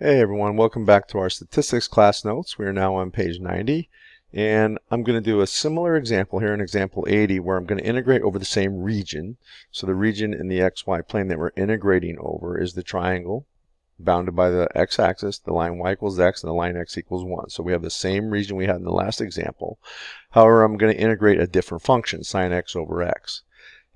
Hey everyone, welcome back to our statistics class notes. We are now on page 90, and I'm going to do a similar example here in example 80 where I'm going to integrate over the same region. So the region in the XY plane that we're integrating over is the triangle bounded by the x-axis, the line y equals x, and the line x equals 1. So we have the same region we had in the last example. However, I'm going to integrate a different function, sine x over x.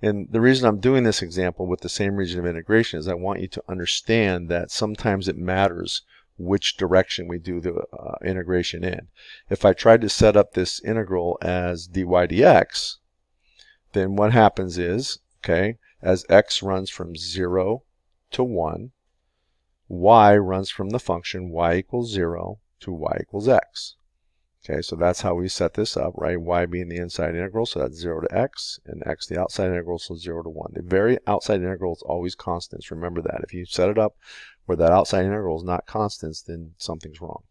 And the reason I'm doing this example with the same region of integration is I want you to understand that sometimes it matters which direction we do the integration in. If I tried to set up this integral as dy dx, then what happens is, okay, as x runs from 0 to 1, y runs from the function y equals 0 to y equals x. Okay, so that's how we set this up, right? Y being the inside integral, so that's 0 to x, and x the outside integral, so 0 to 1. The very outside integral is always constants. Remember that. If you set it up where that outside integral is not constants, then something's wrong.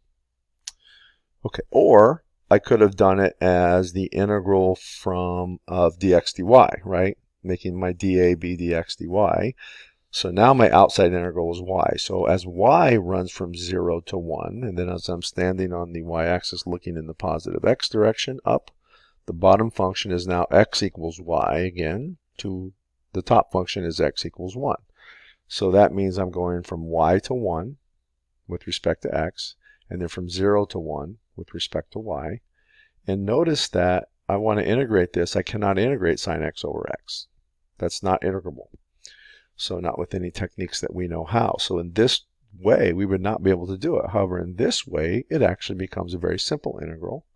Okay, or I could have done it as the integral of dx dy, right? Making my dA be dx dy. So now my outside integral is y. So as y runs from 0 to 1, and then as I'm standing on the y-axis looking in the positive x direction up, the bottom function is now x equals y again, to the top function is x equals 1. So that means I'm going from y to 1 with respect to x, and then from 0 to 1 with respect to y. And notice that I want to integrate this. I cannot integrate sine x over x. That's not integrable. So not with any techniques that we know how. So in this way, we would not be able to do it. However, in this way, it actually becomes a very simple integral,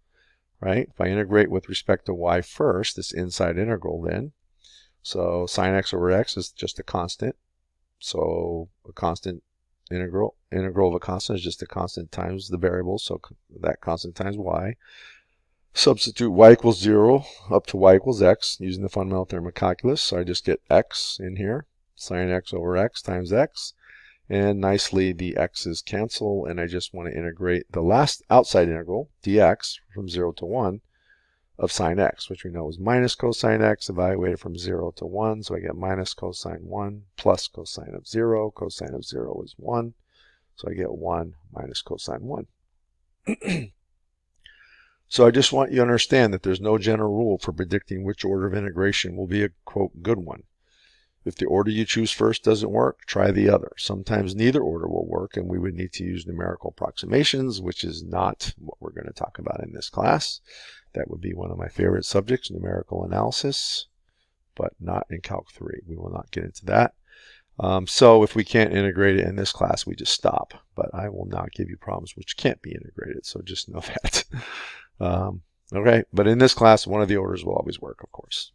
right? If I integrate with respect to y first, this inside integral then, so sine x over x is just a constant. So a constant integral of a constant is just a constant times the variable, so that constant times y. Substitute y equals 0 up to y equals x using the fundamental theorem of calculus. So I just get x in here. Sine x over x times x, and nicely the x's cancel, and I just want to integrate the last outside integral, dx, from 0 to 1 of sine x, which we know is minus cosine x, evaluated from 0 to 1, so I get minus cosine 1 plus cosine of 0. Cosine of 0 is 1, so I get 1 minus cosine 1. So I just want you to understand that there's no general rule for predicting which order of integration will be a, quote, good one. If the order you choose first doesn't work, try the other. Sometimes neither order will work, and we would need to use numerical approximations, which is not what we're going to talk about in this class. That would be one of my favorite subjects, numerical analysis, but not in Calc 3. We will not get into that. So if we can't integrate it in this class, we just stop. But I will not give you problems which can't be integrated, so just know that. Okay, but in this class, one of the orders will always work, of course.